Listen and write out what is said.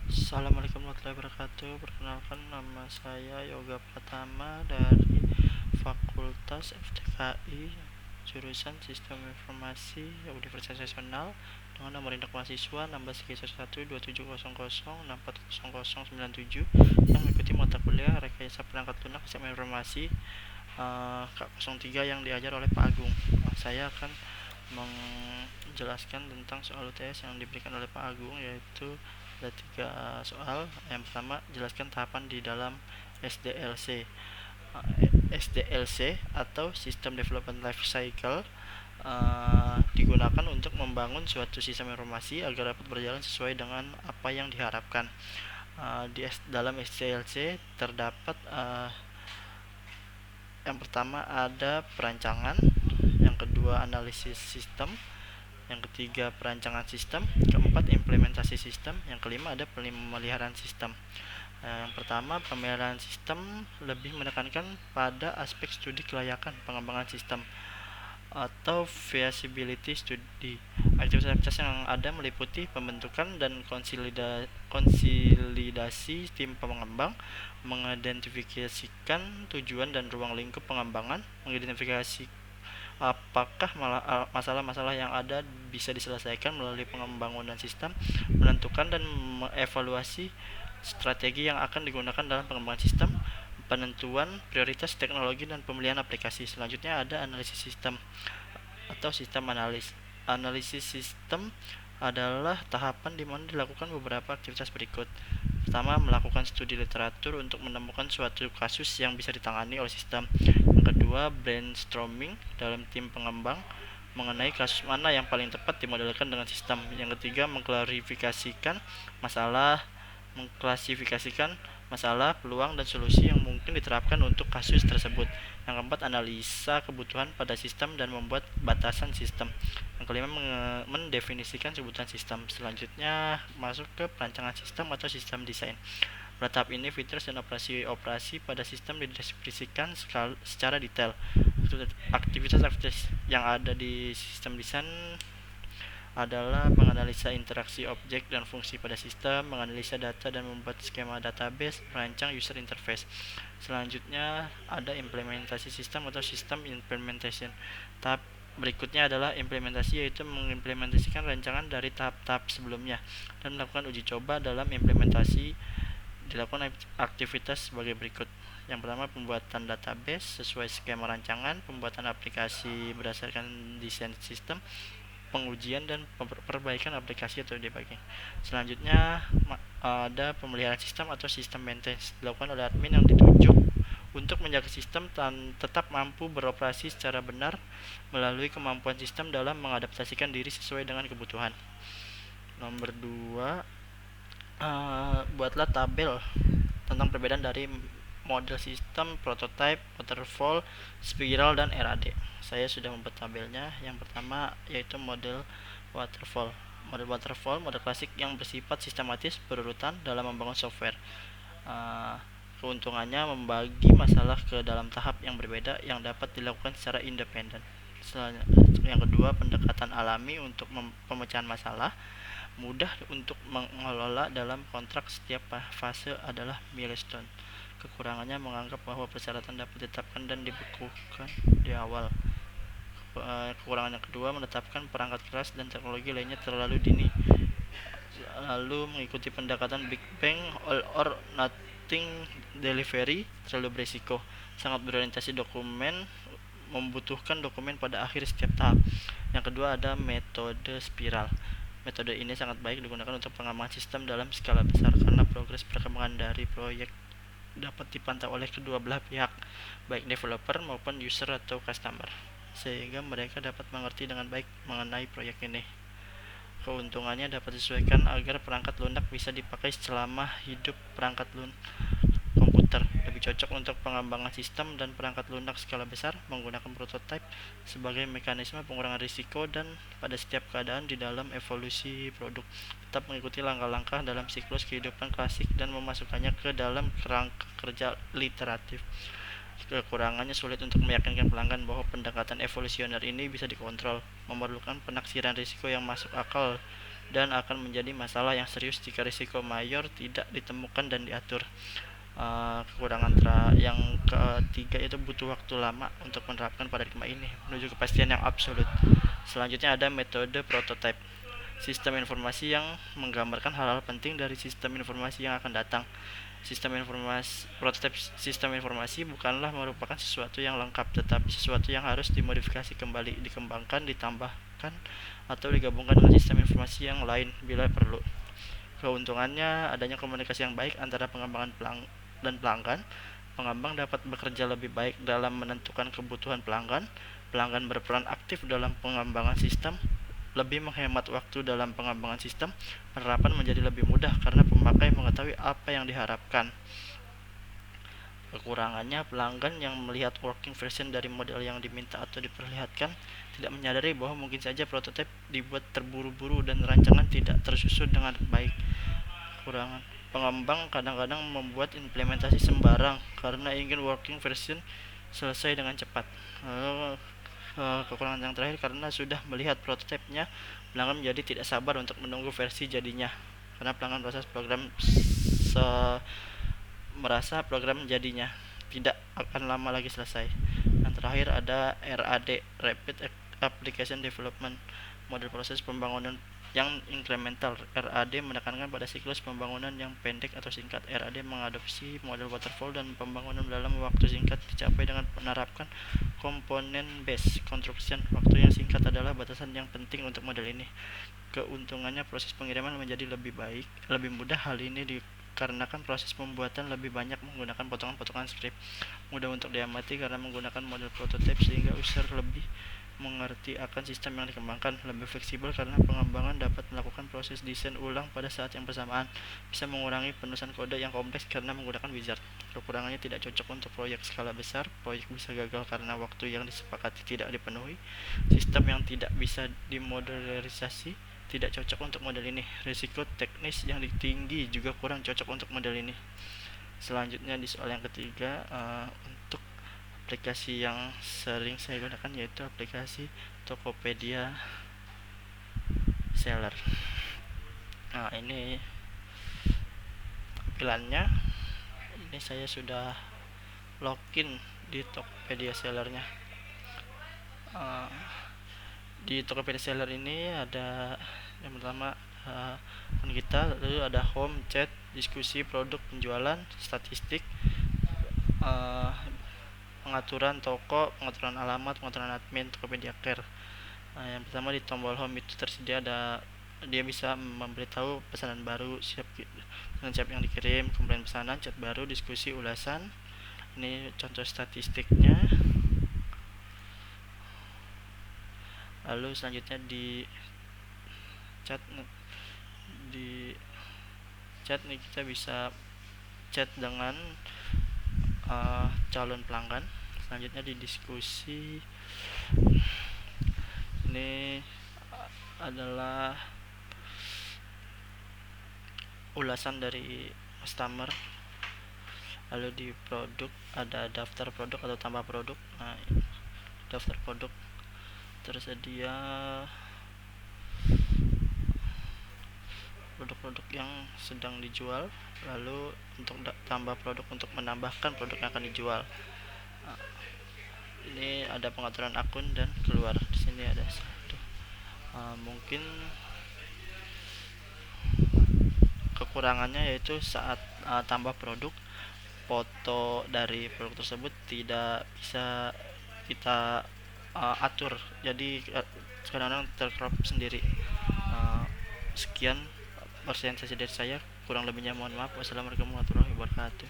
Assalamualaikum warahmatullahi wabarakatuh. Perkenalkan, nama saya Yoga Pratama dari Fakultas FTKI, jurusan Sistem Informasi Universitas Nasional, dengan nomor induk mahasiswa 16312700640097 yang mengikuti mata kuliah Rekayasa Perangkat Lunak Sistem Informasi K03 yang diajar oleh Pak Agung. Saya akan menjelaskan tentang soal UTS yang diberikan oleh Pak Agung, yaitu ada 3 soal. Yang pertama, jelaskan tahapan di dalam SDLC. SDLC atau System Development Life Cycle digunakan untuk membangun suatu sistem informasi agar dapat berjalan sesuai dengan apa yang diharapkan. Dalam SDLC terdapat yang pertama ada perancangan, yang kedua analisis sistem, yang ketiga perancangan sistem, keempat implementasi sistem, yang kelima ada pemeliharaan sistem. Yang pertama, pemeliharaan sistem lebih menekankan pada aspek studi kelayakan pengembangan sistem atau feasibility study. Aktivitas yang ada meliputi pembentukan dan konsolidasi tim pengembang, mengidentifikasikan tujuan dan ruang lingkup pengembangan, mengidentifikasi apakah masalah-masalah yang ada bisa diselesaikan melalui pengembangan sistem, menentukan dan mengevaluasi strategi yang akan digunakan dalam pengembangan sistem, penentuan prioritas teknologi dan pemilihan aplikasi. Selanjutnya ada analisis sistem atau sistem analis. Analisis sistem adalah tahapan di mana dilakukan beberapa aktivitas berikut. Pertama, melakukan studi literatur untuk menemukan suatu kasus yang bisa ditangani oleh sistem. Yang kedua, brainstorming dalam tim pengembang mengenai kasus mana yang paling tepat dimodelkan dengan sistem. Yang ketiga, mengklasifikasikan masalah, peluang, dan solusi yang mungkin diterapkan untuk kasus tersebut. Yang keempat, analisa kebutuhan pada sistem dan membuat batasan sistem. Yang kelima, mendefinisikan sebutan sistem. Selanjutnya masuk ke perancangan sistem atau sistem desain. Pada tahap ini, fitur dan operasi pada sistem dideskripsikan secara detail. Aktivitas-aktivitas yang ada di sistem desain adalah menganalisa interaksi objek dan fungsi pada sistem, menganalisa data dan membuat skema database, merancang user interface. Selanjutnya ada implementasi sistem atau system implementation. Tahap berikutnya adalah implementasi, yaitu mengimplementasikan rancangan dari tahap-tahap sebelumnya dan melakukan uji coba. Dalam implementasi dilakukan aktivitas sebagai berikut. Yang pertama, pembuatan database sesuai skema rancangan, pembuatan aplikasi berdasarkan desain sistem, pengujian dan perbaikan aplikasi atau debugging. Selanjutnya ada pemeliharaan sistem atau sistem maintenance, dilakukan oleh admin yang ditunjuk untuk menjaga sistem tetap mampu beroperasi secara benar melalui kemampuan sistem dalam mengadaptasikan diri sesuai dengan kebutuhan. Nomor 2, buatlah tabel tentang perbedaan dari model sistem, prototype, waterfall, spiral, dan RAD. Saya sudah membuat tabelnya. Yang pertama yaitu model waterfall. Model waterfall, model klasik yang bersifat sistematis berurutan dalam membangun software. Keuntungannya membagi masalah ke dalam tahap yang berbeda yang dapat dilakukan secara independen. Yang kedua, pendekatan alami untuk pemecahan masalah, mudah untuk mengelola dalam kontrak. Setiap fase adalah milestone. Kekurangannya menganggap bahwa persyaratan dapat ditetapkan dan dibekukan di awal. Kekurangan yang kedua, menetapkan perangkat keras dan teknologi lainnya terlalu dini. Lalu mengikuti pendekatan Big Bang all or nothing delivery terlalu berisiko. Sangat berorientasi dokumen, membutuhkan dokumen pada akhir setiap tahap. Yang kedua ada metode spiral. Metode ini sangat baik digunakan untuk pengembangan sistem dalam skala besar karena progres perkembangan dari proyek dapat dipantau oleh kedua belah pihak, baik developer maupun user atau customer, sehingga mereka dapat mengerti dengan baik mengenai proyek ini. Keuntungannya dapat disesuaikan agar perangkat lunak bisa dipakai selama hidup perangkat lunak komputer. Lebih cocok untuk pengembangan sistem dan perangkat lunak skala besar, menggunakan prototype sebagai mekanisme pengurangan risiko dan pada setiap keadaan di dalam evolusi produk. Tetap mengikuti langkah-langkah dalam siklus kehidupan klasik dan memasukkannya ke dalam kerangka kerja literatif. Kekurangannya sulit untuk meyakinkan pelanggan bahwa pendekatan evolusioner ini bisa dikontrol, memerlukan penaksiran risiko yang masuk akal dan akan menjadi masalah yang serius jika risiko mayor tidak ditemukan dan diatur. Yang ketiga itu butuh waktu lama untuk menerapkan paradigma ini menuju kepastian yang absolut. Selanjutnya ada metode prototype, sistem informasi yang menggambarkan hal-hal penting dari sistem informasi yang akan datang. Prototipe sistem informasi bukanlah merupakan sesuatu yang lengkap, tetapi sesuatu yang harus dimodifikasi kembali, dikembangkan, ditambahkan, atau digabungkan dengan sistem informasi yang lain bila perlu. Keuntungannya adanya komunikasi yang baik antara pengembangan dan pelanggan. Pengembang dapat bekerja lebih baik dalam menentukan kebutuhan pelanggan. Pelanggan berperan aktif dalam pengembangan sistem, lebih menghemat waktu dalam pengembangan sistem. Penerapan menjadi lebih mudah karena pemakai mengetahui apa yang diharapkan. Kekurangannya, pelanggan yang melihat working version dari model yang diminta atau diperlihatkan tidak menyadari bahwa mungkin saja prototipe dibuat terburu-buru dan rancangan tidak tersusun dengan baik. Kekurangan, pengembang kadang-kadang membuat implementasi sembarang karena ingin working version selesai dengan cepat. Kekurangan yang terakhir, karena sudah melihat prototipenya, pelanggan menjadi tidak sabar untuk menunggu versi jadinya karena pelanggan merasa program jadinya tidak akan lama lagi selesai. Yang terakhir ada RAD, Rapid Application Development, model proses pembangunan yang incremental. RAD menekankan pada siklus pembangunan yang pendek atau singkat. RAD mengadopsi model waterfall dan pembangunan dalam waktu singkat dicapai dengan menerapkan komponen based construction. Waktu yang singkat adalah batasan yang penting untuk model ini. Keuntungannya, proses pengiriman menjadi lebih mudah. Hal ini dikarenakan proses pembuatan lebih banyak menggunakan potongan-potongan skrip, mudah untuk diamati karena menggunakan model prototipe sehingga user lebih mengerti akan sistem yang dikembangkan, lebih fleksibel karena pengembangan dapat melakukan proses desain ulang pada saat yang bersamaan, bisa mengurangi penulisan kode yang kompleks karena menggunakan wizard. Kekurangannya, tidak cocok untuk proyek skala besar, proyek bisa gagal karena waktu yang disepakati tidak dipenuhi, sistem yang tidak bisa dimodernisasi tidak cocok untuk model ini. Risiko teknis yang tinggi juga kurang cocok untuk model ini. Selanjutnya di soal yang ketiga, untuk aplikasi yang sering saya gunakan yaitu aplikasi Tokopedia Seller. Nah, ini tampilannya. Ini saya sudah login di Tokopedia Sellernya. Di Tokopedia Seller ini ada yang pertama akun kita, lalu ada home, chat, diskusi, produk, penjualan, statistik, pengaturan toko, pengaturan alamat, pengaturan admin, Tokopedia Care. Yang pertama di tombol home itu tersedia dia bisa memberitahu pesanan baru, siap yang dikirim, komplain pesanan, chat baru, diskusi, ulasan. Ini contoh statistiknya. Lalu selanjutnya di chat nih kita bisa chat dengan calon pelanggan. Selanjutnya di diskusi ini adalah ulasan dari customer. Lalu di produk ada daftar produk atau tambah produk. Daftar produk tersedia produk-produk yang sedang dijual, lalu untuk tambah produk untuk menambahkan produk yang akan dijual. Ini ada pengaturan akun dan keluar. Di sini ada satu. Mungkin kekurangannya yaitu saat tambah produk, foto dari produk tersebut tidak bisa kita atur, jadi kadang-kadang tercrop sendiri. Sekian presentasi dari saya, kurang lebihnya mohon maaf. Wassalamualaikum warahmatullahi wabarakatuh.